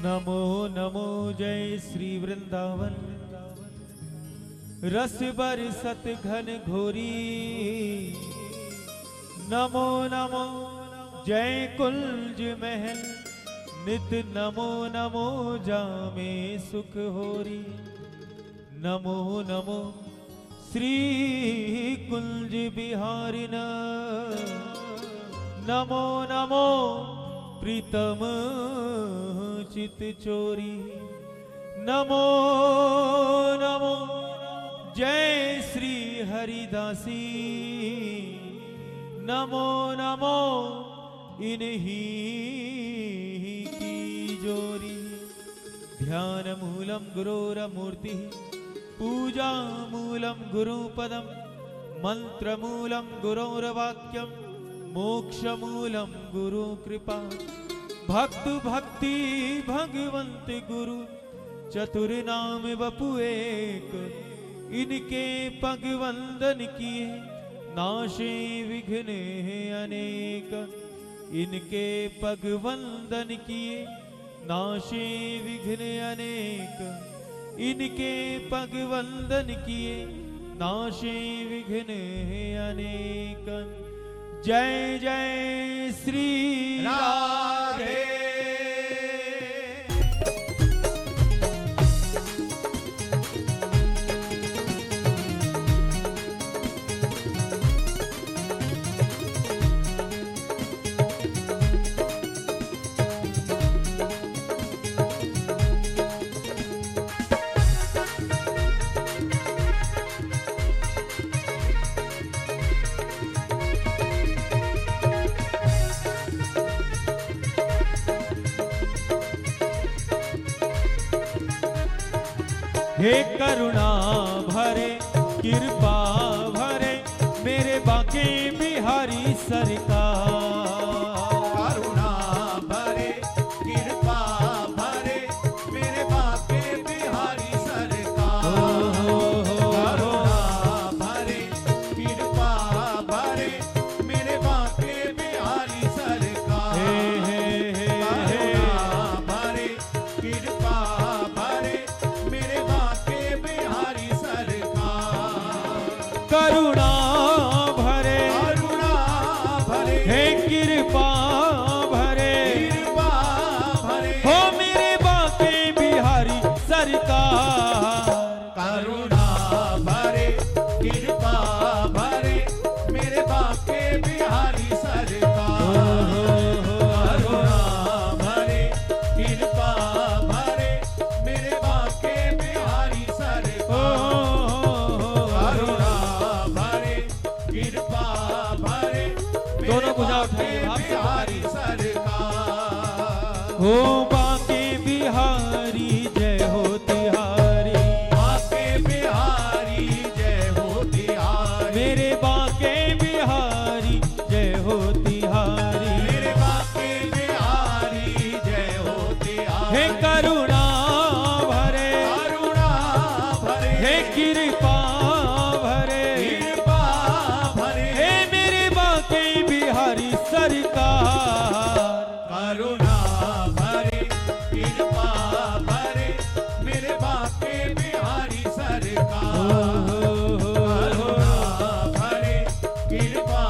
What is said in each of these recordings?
नमो नमो जय श्री वृंदावन रस बरसत घन घोरी। नमो नमो जय कुंज महल नित नमो नमो जामे सुख होरी। नमो नमो श्री कुंज बिहारिन नमो नमो प्रीतम चित चोरी। नमो नमो जय श्री हरिदासी। नमो नमो इन्हीं की जोरी। ध्यान मूलम गुरोरमूर्ति पूजा मूलम गुरुपदम मंत्र मूलम गुरोरवाक्यम मोक्ष मूलम गुरु कृपा। भक्त भक्ति भगवंत गुरु चतुर नाम बपु एक। इनके पग वंदन किए नाशे विघ्न अनेक। इनके पग वंदन किए नाशे विघ्न अनेक। इनके पग वंदन किए नाशे विघ्न अनेक। जय जय श्री राधे। हे करुणा भरे कृपा भरे मेरे बाके बिहारी सरकार। करुणा भरे कृपा भरे मेरे बाके बिहारी सरकार। करुणा भरे कृपा भरे मेरे बाके बिहारी सरकार। करुणा भरे कृपा भरे मेरे बाके बिहारी सरकार। करुणा भरे हे कृपा भरे हो मेरे बाके बिहारी सरकार। करुणा भरे कृपा भरे मेरे बाके बिहारी सरकार। करुणा भरे कृपा भरे मेरे बाके बिहारी सरकार। करुणा भरे कृपा भरे दोनों भुजा उठाइए आप से बिहारी सरकार। हो बाके बिहारी जय हो तिहारी। बाके बिहारी जय हो तिहारी। मेरे बाके बिहारी जय हो तिहारी। मेरे बाके बिहारी जय हो तिहारी। हे करुणा भरे करुणा भरे हे कृपा भरे कृपा भरे हे मेरे बाके बिहारी सरकार। करुणा भरे कृपा भरे मेरे बाके बिहारी सरकार। करुणा भरे कृपा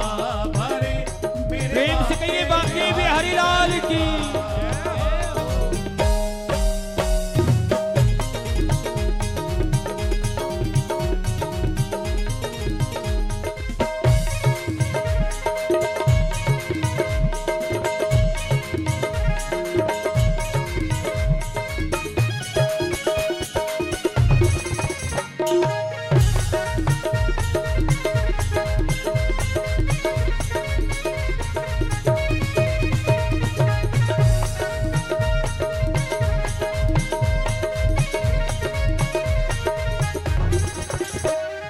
भरे मेरे प्रेम से कहिए बाके बिहारी लाल की।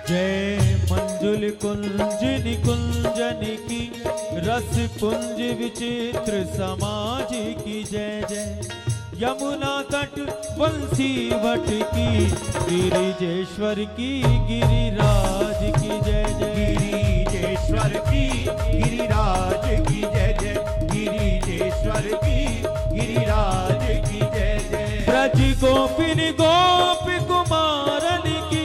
जय मंजुल कुंज निकुंजन की रस कुंज विचित्र समाज की जय जय। यमुना तट बंसी वट की गिरिजेश्वर की गिरिराज की जय जय। गिरिजेश्वर की गिरिराज की जय जय। गिरिजेश्वर की गिरिराज की जय जय। गोपिन गोप कुमारन की,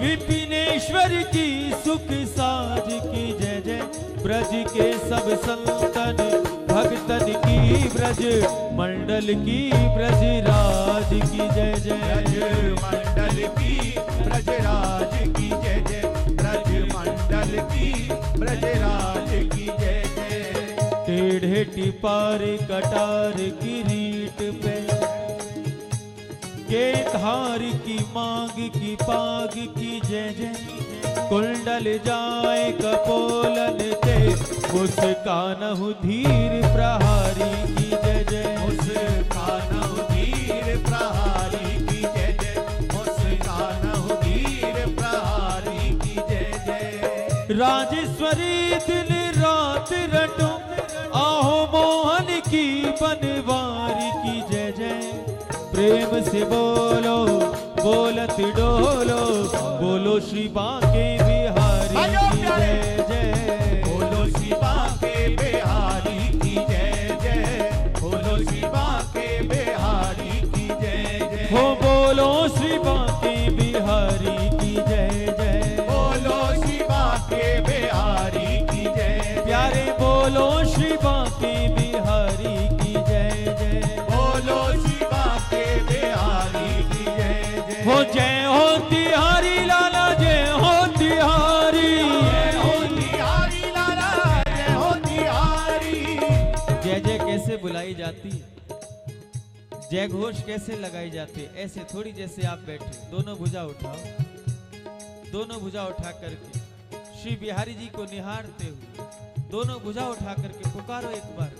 विपिनेश्वर की सुख साज की जय जय। ब्रज के सब संतन भक्तन की, ब्रज मंडल की ब्रज राज की जय ब्रज जय। मंडल की ब्रजराज की जय जय, ब्रज मंडल की ब्रजराज की जय जय। टेढ़े टिपार कटार किरीट पे, के धार की मांग की पाग की जय जय। कुंडल जाए कपोलन ते, मुस्कानहु धीर प्रहारी की जय जय। मुस्कानहु धीर प्रहारी की जय जय, मुस्कानहु धीर प्रहारी की जय जय। राजेश्वरी दिन रात रटो, आहो मोहन की बनवारी की जय जय। प्रेम से बोलो बोलत डोलो, बोलो श्री बांके बिहारी की जय जय। बोलो श्री बांके बिहारी की जय जय, बोलो श्री बांके बिहारी की जय जय। हो बोलो श्री बांके बिहारी की जय जय। बोलो श्री बांके बिहारी की जय। प्यारे बोलो श्री बांके बिहारी की जय जय। बोलो श्री बांके बिहारी की जय जय। हो जय हो तिहारी लाला, जय हो तिहारी। जय हो तिहारी लाला, जय हो तिहारी। जय जय कैसे बुलाई जाती है, जय घोष कैसे लगाई जाती है, ऐसे थोड़ी जैसे आप बैठे दोनों भुजा उठाओ, दोनों भुजा उठा करके श्री बिहारी जी को निहारते हुए दोनों भुजा उठा करके पुकारो एक बार।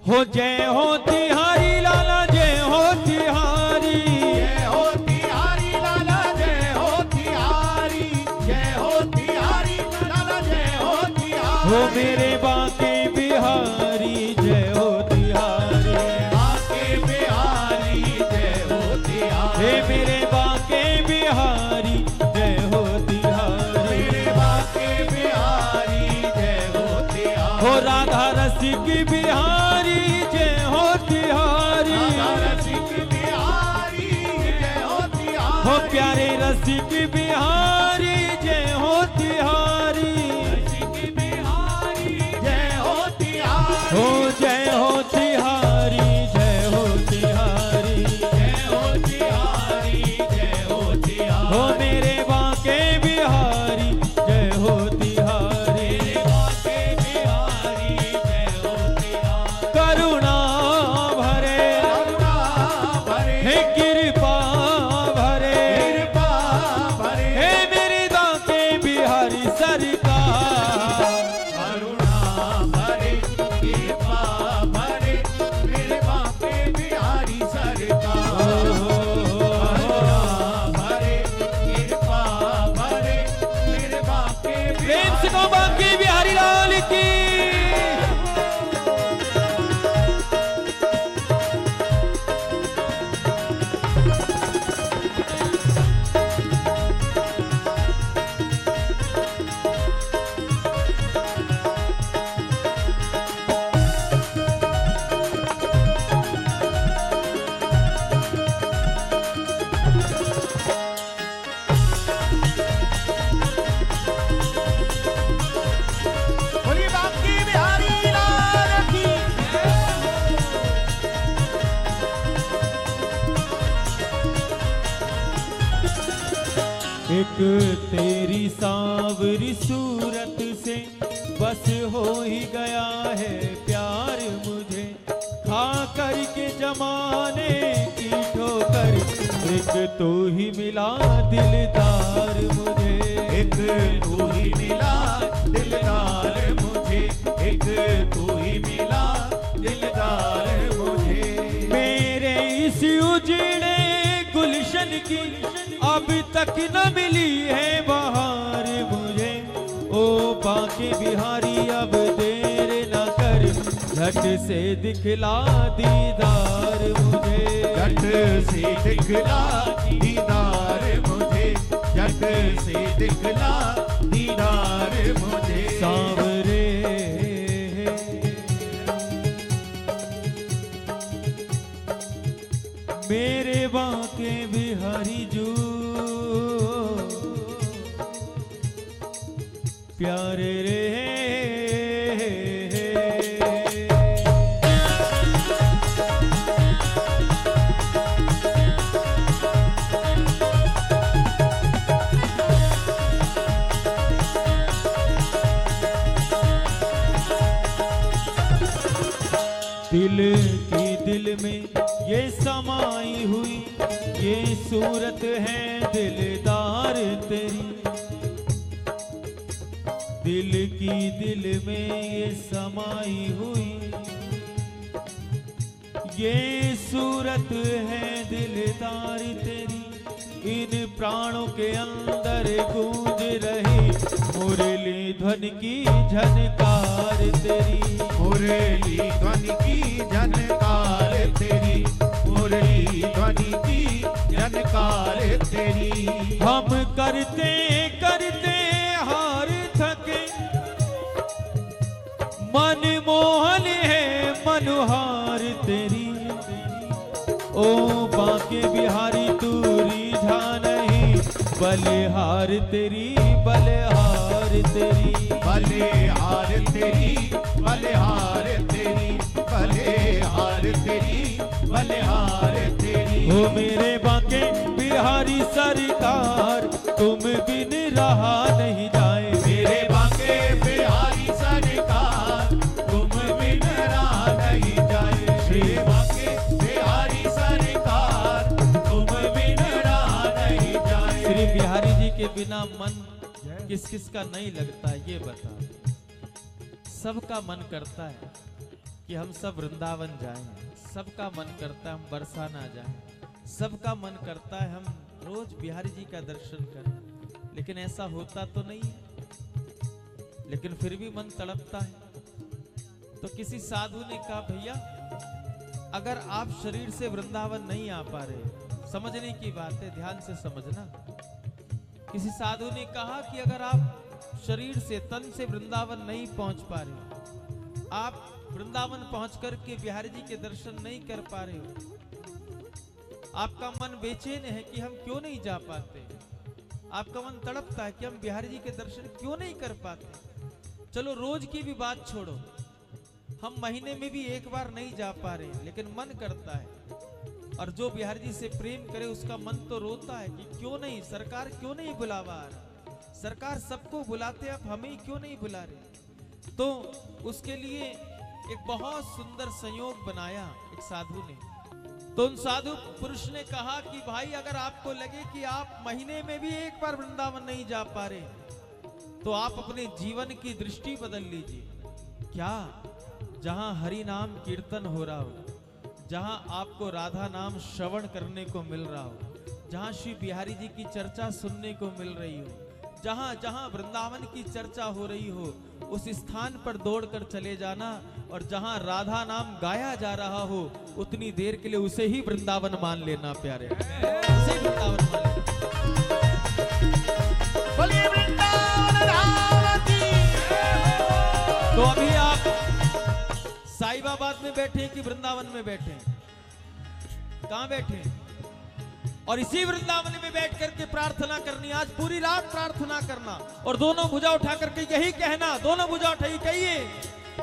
हो जय हो तिहारी लाला, जय हो तिहारी। जय हो तिहारी लाला, जय हो तिहारी। जय हो तिहारी लाला, जय हो तिहारी। हो मेरे बांके बिहारी, जय हो तिहारी। बांके बिहारी, जय हो तिहारी। हे मेरे बांके बिहारी, जय हो तिहारी। मेरे बांके बिहारी, जय हो तिहारी। हो राधा रसिक बिहारी, जय हो तिहारी। राधा रसिक बिहारी, जय हो तिहारी। हो प्यारे रसिक बिहारी, जय हो तिहारी। रसिक बिहारी, जय हो तिहारी। हो जय हो तिहारी, जय हो तिहारी। जय हो तिहारी, जय हो तिहारी। हो मेरे बांके बिहारी, जय हो तिहारी। मेरे बांके बिहारी, जय हो तिहारी। करुणा भरे करुणा भरे, हे कृपा भरे, कृपा भरे। हे मेरे बांके बिहारी सरकार। करुणा भरे, कृपा भरे, मेरे बांके बिहारी सरकार। करुणा भरे, कृपा भरे, मेरे बांके प्रेम से को बांके बिहारी लाल की। बोलिए बांके बिहारी लाल की। एक तेरी सांवरी सूरत से बस हो ही गया है प्यार मुझे। खा कर के जमाने की ठोकर, एक तू ही मिला दिलदार मुझे। एक तू ही मिला दिलदार मुझे, एक तू ही मिला दिलदार मुझे। मेरे इस उजड़े गुलशन की अब तक न मिली है बहार मुझे। ओ बांके बिहारी अब देर न कर, झट से दिखला दीदार मुझे। झट से दिखला दीदार मुझे, झट से दिखला दीदार मुझे। सांवरे मेरे बांके बिहारी जो प्यारे रे। दिल की दिल में ये समाई हुई ये सूरत है दिलदार तेरी। दिल की दिल में ये समाई हुई ये सूरत है दिलदार तेरी। इन प्राणों के अंदर गूंज रही मुरली ध्वनि की झनकार तेरी। मुरली ध्वनि की झनकार तेरी, मुरली ध्वनि की झनकार तेरी। हम करते करते हार थके मन मोहन है मनुहार तेरी। ओ बांके बिहारी तू रीझा नहीं बलिहार तेरी बलिहार तेरी। बलिहार तेरी बलिहार तेरी बलिहार तेरी बलिहार तेरी। ओ मेरे बांके बिहारी सरकार तुम बिन रहा नहीं जाए। मेरे बांके बिहारी सरकार तुम बिन रहा नहीं जाए। मेरे बांके बिहारी सरकार तुम बिन रहा नहीं जाए। श्री बिहारी जी के बिना मन किस किस का नहीं लगता ये बता। सबका मन करता है कि हम सब वृंदावन जाएं, सबका मन करता है हम बरसाना जाएं, सबका मन करता है हम रोज बिहारी जी का दर्शन करें, लेकिन ऐसा होता तो नहीं है। लेकिन फिर भी मन तड़पता है। तो किसी साधु ने कहा भैया अगर आप शरीर से वृंदावन नहीं आ पा रहे, समझने की बात है, ध्यान से समझना। किसी साधु ने कहा कि अगर आप शरीर से तन से वृंदावन नहीं पहुंच पा रहे, आप वृंदावन पहुंच करके बिहारी जी के दर्शन नहीं कर पा रहे हो, आपका मन बेचैन है कि हम क्यों नहीं जा पाते, आपका मन तड़पता है कि हम बिहारी जी के दर्शन क्यों नहीं कर पाते। चलो रोज की भी बात छोड़ो, हम महीने में भी एक बार नहीं जा पा रहे, लेकिन मन करता है। और जो बिहारी जी से प्रेम करे उसका मन तो रोता है कि क्यों नहीं, सरकार क्यों नहीं बुलावा आ रहा, सरकार सबको बुलाते अब हमें क्यों नहीं बुला रहे। तो उसके लिए एक बहुत सुंदर संयोग बनाया एक साधु ने। तो उन साधु पुरुष ने कहा कि भाई अगर आपको लगे कि आप महीने में भी एक बार वृंदावन नहीं जा पा रहे, तो आप अपने जीवन की दृष्टि बदल लीजिए। क्या जहां हरि नाम कीर्तन हो रहा हो, जहां आपको राधा नाम श्रवण करने को मिल रहा हो, जहां श्री बिहारी जी की चर्चा सुनने को मिल रही हो, जहां जहां वृंदावन की चर्चा हो रही हो, उस स्थान पर दौड़कर चले जाना। और जहां राधा नाम गाया जा रहा हो उतनी देर के लिए उसे ही वृंदावन मान लेना प्यारे, उसे वृंदावन मान लेना। बोलिए वृंदावन धाम की। तो अभी आप साहिबाबाद में बैठे कि वृंदावन में बैठे, कहां बैठे? और इसी वृंदावन में बैठ करके प्रार्थना करनी, आज पूरी रात प्रार्थना करना और दोनों भुजा उठा करके यही कहना, दोनों भुजा उठाई कहिए,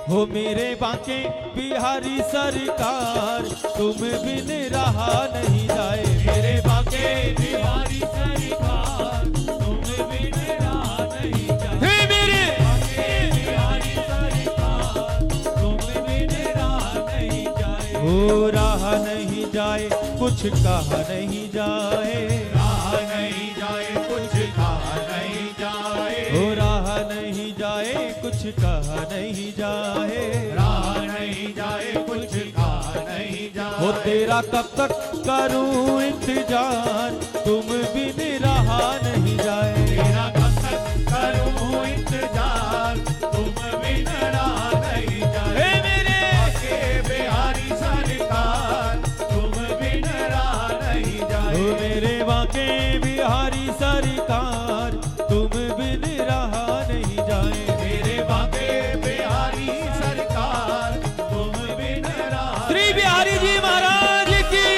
हो मेरे बांके बिहारी सरकार तुम बिन रहा नहीं जाए। मेरे बांके बिहारी सरकार तुम बिन रहा नहीं जाए। हे मेरे बांके बिहारी सरकार तुम बिन रहा नहीं जाए। हो रहा नहीं जाए कुछ कहा नहीं जाए, राह नहीं जाए कुछ कहा नहीं जाए। हो रहा नहीं जाए कुछ कहा नहीं जाए, राह नहीं जाए कुछ कहा नहीं जाए। हो तेरा कब तक करूं इंतजार तुम बिन रहा नहीं जाए। तेरा कब तक करूं इंतजार तुम बिन रहा नहीं जाए। हे मेरे बांके बिहारी सरकार तुम बिन रहा नहीं जाए। हो मेरे बांके बिहारी सरकार तुम बिन रहा नहीं जाए। मेरे बांके बिहारी सरकार तुम बिन रहा। श्री बिहारी जी महाराज की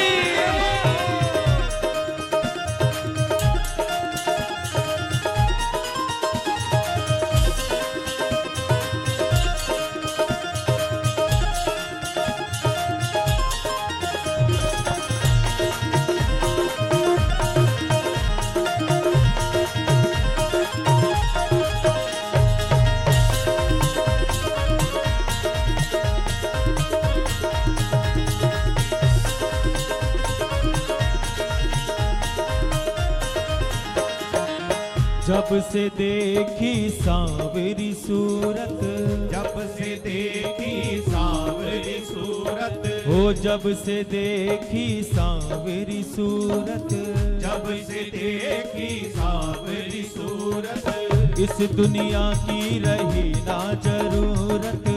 जब से देखी सांवरी सूरत, जब से देखी सांवरी सूरत, हो जब से देखी सांवरी सूरत, जब से देखी सांवरी सूरत, इस दुनिया की रही ना जरूरत,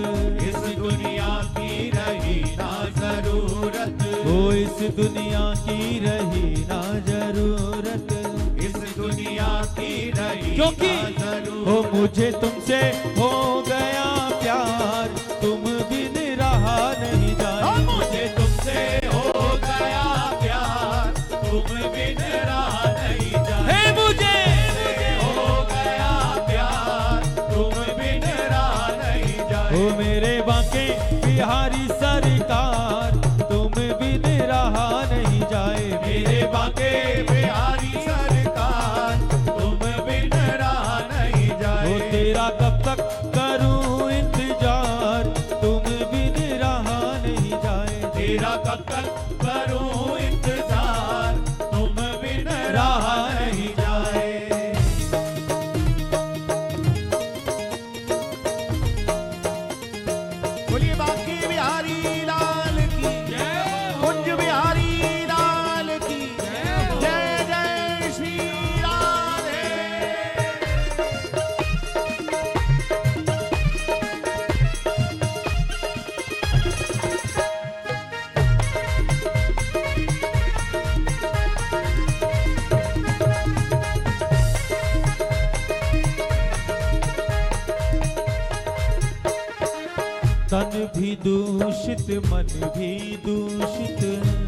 इस दुनिया की रही ना जरूरत, हो इस दुनिया की रही ना जरूरत, इस दुनिया की रही क्योंकि ना जरूरत। हो मुझे तुमसे हो गया प्यार, तुम बिन रहा नहीं जाए। मुझे तुमसे हो गया प्यार, तुम बिन रहा नहीं जाए। हे मुझे हो गया प्यार, तुम बिन रहा नहीं जाए। हो मेरे बांके बिहारी सरकार, तुम बिन रहा नहीं जाए। मेरे बांके बिहारी सरकार, तुम बिन रहा नहीं जाए। हो तेरा कब तक करूं इंतजार, तुम बिन रहा नहीं जाए। तेरा कब तक करूं इंतजार, तुम बिन रहा नहीं जाए। बोलिए बांके बिहारी लाल की जय, कुंज बिहारी लाल की जय, जय श्री राधे। तन भी दूषित मन भी दूषित,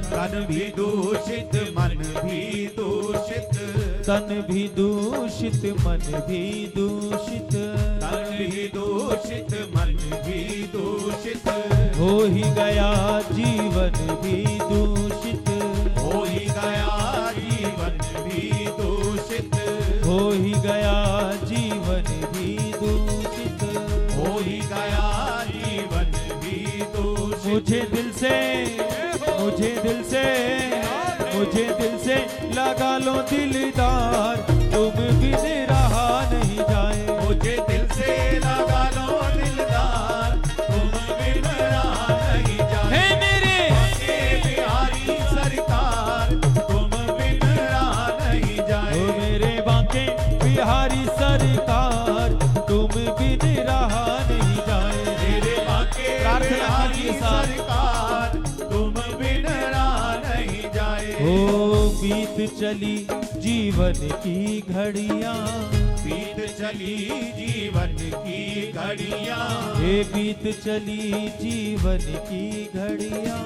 तन भी दूषित मन भी दूषित, तन भी दूषित मन भी दूषित, तन भी दूषित मन भी दूषित, हो ही गया जीवन भी दूषित, हो ही गया जीवन भी दूषित, हो ही गया जीवन भी दूषित, हो ही गया जीवन भी दूषित। मुझे दिल से, मुझे दिल से, मुझे दिल से लगा लो दिलदार, तुम बिन रहा नहीं जाए। मुझे दिल से लगा लो दिलदार, तुम बिन रहा नहीं जाए। हे मेरे बांके बिहारी सरकार, तुम बिन रहा नहीं जाए। ओ मेरे बांके बिहारी सरकार, तुम बिन रहा नहीं जाए। मेरे बांके प्रार्थना बिहारी कीजिए साहब। सरकार, तुम बिन रहा नहीं जाए। ओ बीत चली जीवन की घड़ियां, बीत चली जीवन की घड़ियां, हे बीत चली जीवन की घड़ियां,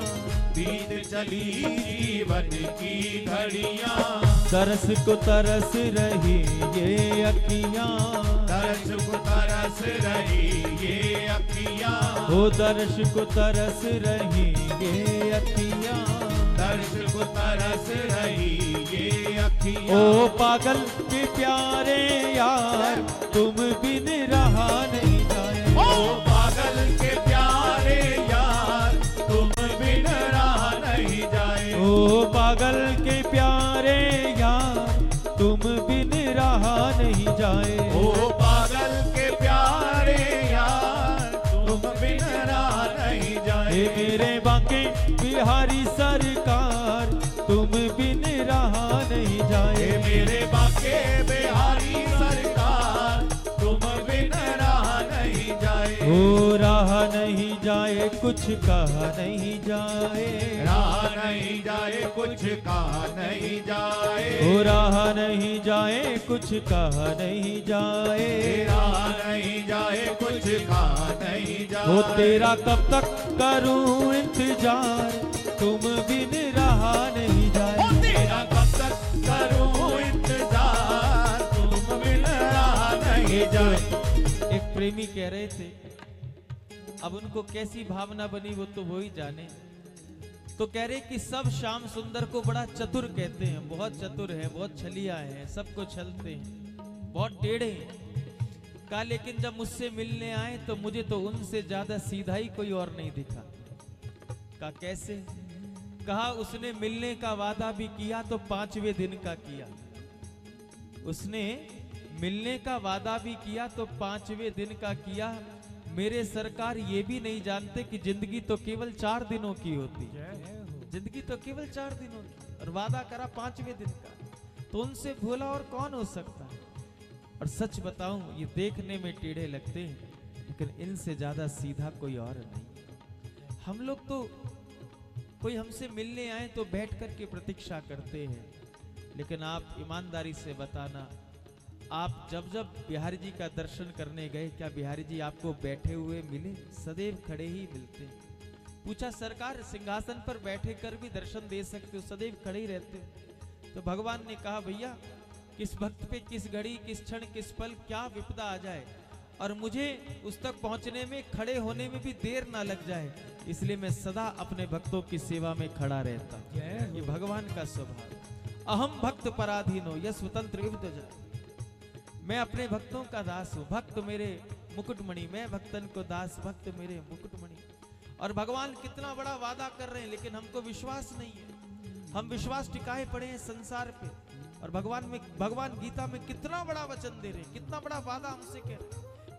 बीत चली जीवन की घड़ियां, तरस को तरस रही ये अखियां, तरस को तरस रही ये अखियां, ओ दर्श को तरस रही ये अखियां, तरस को तरस रही ये अखियां। ओ पागल के प्यारे यार, तुम बिन रहा नहीं जाए। ओ पागल के प्यारे यार, तुम बिन रहा नहीं जाए। ओ पागल के प्यारे यार, तुम बिन रहा नहीं जाए। ओ पागल के प्यारे यार, तुम बिन रहा नहीं जाए। हे मेरे बांके बिहारी सरकार, तुम बिन रहा नहीं जाए। हे मेरे बांके बिहारी सरकार, तुम बिन रहा नहीं जाए। हो रहा नहीं जाए, कुछ कहा नहीं जाए। रहा नहीं जाए, कुछ कहा नहीं जाए। हो रहा नहीं जाए, कुछ कहा नहीं जाए। रहा नहीं जाए, कुछ कहा नहीं जाए। हो तेरा कब तक करूं इंतजार, तुम बिन रहा नहीं जाए। ओ तेरा कब तक करूं इंतजार, तुम बिन रहा नहीं जाए। एक प्रेमी कह रहे थे, अब उनको कैसी भावना बनी वो तो वो ही जाने। तो कह रहे कि सब श्याम सुंदर को बड़ा चतुर कहते हैं, बहुत चतुर है, बहुत छलिया है, सबको छलते हैं, बहुत टेढ़े हैं। कहा लेकिन जब मुझसे मिलने आए तो मुझे तो उनसे ज्यादा सीधा ही कोई और नहीं दिखा। कहा कैसे? कहा उसने मिलने का वादा भी किया तो 5वें दिन का किया। उसने मिलने का वादा भी किया तो 5वें दिन का किया। मेरे सरकार ये भी नहीं जानते कि जिंदगी तो केवल 4 दिनों की होती है। जिंदगी तो केवल 4 दिनों की, और वादा करा 5वें दिन का। तो उनसे भोला और कौन हो सकता है। और सच बताऊं, ये देखने में टेढ़े लगते हैं, लेकिन इनसे ज्यादा सीधा कोई और नहीं। हम लोग तो कोई हमसे मिलने आए तो बैठ कर के प्रतीक्षा करते हैं, लेकिन आप ईमानदारी से बताना, आप जब जब बिहारी जी का दर्शन करने गए, क्या बिहारी जी आपको बैठे हुए मिले? सदैव खड़े ही मिलते हैं। पूछा, सरकार सिंहासन पर बैठे कर भी दर्शन दे सकते हो, सदैव खड़े ही रहते हो? तो भगवान ने कहा, भैया किस भक्त पे किस घड़ी, किस क्षण, किस पल क्या विपदा आ जाए, और मुझे उस तक पहुंचने में, खड़े होने में भी देर ना लग जाए, इसलिए मैं सदा अपने भक्तों की सेवा में खड़ा रहता। ये भगवान का स्वभाव। अहम भक्त पराधीनो यह स्वतंत्र इव। मैं अपने भक्तों का दास हूं, भक्त मेरे मुकुटमणि, मैं भक्तन को दास, भक्त मेरे मुकुटमणि। और भगवान कितना बड़ा वादा कर रहे हैं, लेकिन हमको विश्वास नहीं है। हम विश्वास टिकाए पड़े हैं संसार पे। और भगवान गीता में कितना बड़ा वचन दे रहे हैं, कितना बड़ा वादा हमसे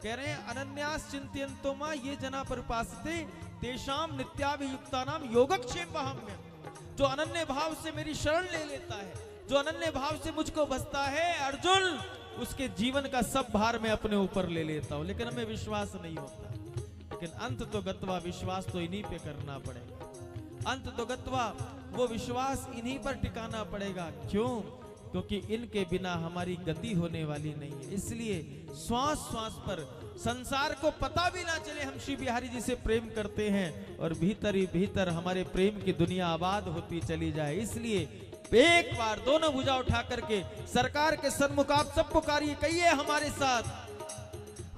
कह रहे हैं, अनन्यास चिंतयन्तो मां ये जना परिपासते तेषाम नित्याभियुक्तानाम योगक्षेम वहाम्यहम्। जो अनन्य भाव से मेरी शरण ले लेता है, जो अनन्य भाव से मुझको बसता है, अर्जुन, उसके जीवन का सब भार मैं अपने ऊपर ले लेता हूं। लेकिन हमें विश्वास नहीं होता। लेकिन अंत तो गत्वा, विश्वास तो इन्हीं पे करना पड़ेगा। अंत तो गत्वा, वो विश्वास इन्हीं पर टिकाना पड़ेगा। क्यों? क्योंकि इनके बिना हमारी गति होने वाली नहीं है। इसलिए श्वास श्वास पर संसार को पता भी ना चले हम श्री बिहारी जी से प्रेम करते हैं, और भीतर ही भीतर हमारे प्रेम की दुनिया आबाद होती चली जाए। इसलिए एक बार दोनों भुजा उठा करके सरकार के सन्मुख आप सब पुकारिए, कहिए हमारे साथ,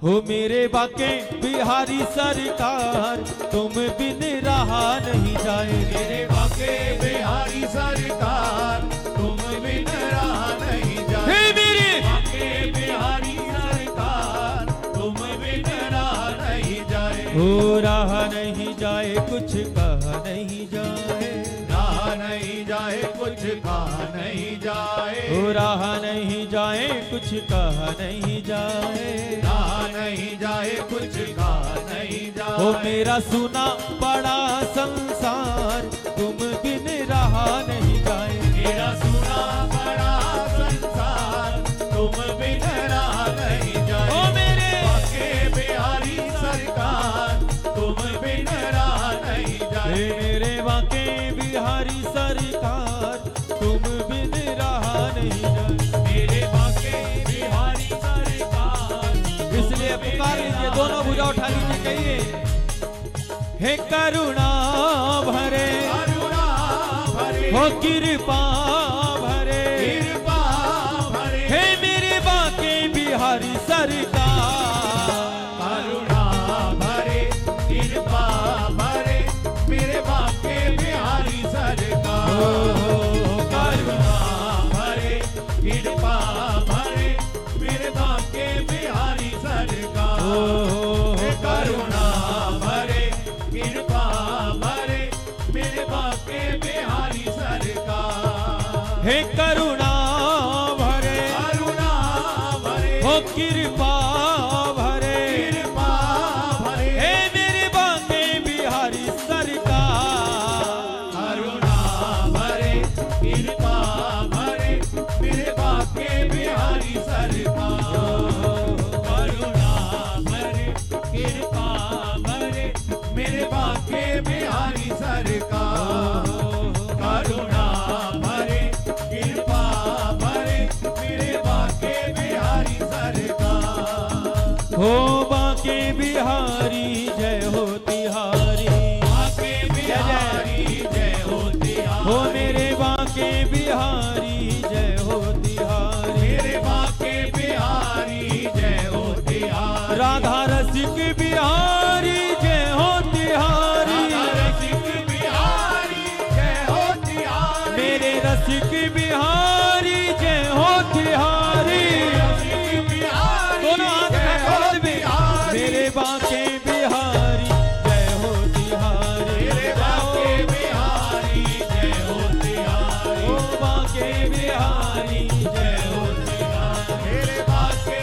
हो मेरे बाके बिहारी सरकार, तुम बिन रहा नहीं जाए। मेरे बाके बिहारी सरकार, तुम बिन रहा नहीं जाए। मेरे बाके बिहारी सरकार, तुम बिन रहा नहीं जाए। हो रहा नहीं जाए, कुछ कहा नहीं जाए, रहा नहीं जाए, कुछ कहा नहीं जाए। हो रहा नहीं जाए, कुछ कहा नहीं जाए। रहा नहीं जाए, कुछ कहा नहीं जाए। हो मेरा सुना बड़ा संसार, तुम बिन रहा नहीं जाए। मेरा सुना बड़ा संसार, तुम बिन रहा नहीं जाए। ओ मेरे बाके बिहारी सरकार, तुम बिन रहा नहीं जाए। मेरे बाके बिहारी सरकार, तुम बिन रहा नहीं जाए। मेरे बाके बिहारी सरकार, इसलिए पुकार लीजिए, दोनों भुजा उठा लीजिए, कहिए, हे करुणा भरे, करुणा भरे, हो कृपा भरे, कृपा भरे, हे मेरे बाके बिहारी सरकार, करुणा भरे, कृपा भरे, मेरे बाके बिहारी सरकार। करुणा भरे, कृपा भरे, मेरे बाके बिहारी सरकार। करुणा भरे, कृपा भरे, मेरे बाके बिहारी सरकार। हे करुणा भरे, करुणा भरे, हो कृपा भरे, कृपा भरे, हे मेरे बाके बिहारी सरकार। करुणा भरे, कृपा भरे, मेरे बाके बिहारी सरकार। करुणा भरे, कृपा भरे, मेरे बाके बिहारी सरकार। करुणा भरे, कृपा भरे, मेरे बाके बिहारी सरकार। हो बाके बिहारी जय हो तिहारी, बाके बिहारी जय हो तिहारी। हो मेरे बाके बिहारी जय हो तिहारी। मेरे बाके बिहारी जय हो तिहारी। राधा रसिक बिहारी जय हो तिहारी। राधा रसिक बिहारी जय हो तिहारी। मेरे रसिक बिहारी जय हो तिहारी। रसिक बिहारी दोनों हाथ जय हो खोल में, तिहारी। मेरे बाके बिहारी जय हो तिहारी। मेरे बाके बिहारी जय हो तिहारी। हो बाके बिहारी जय हो मेरे बाके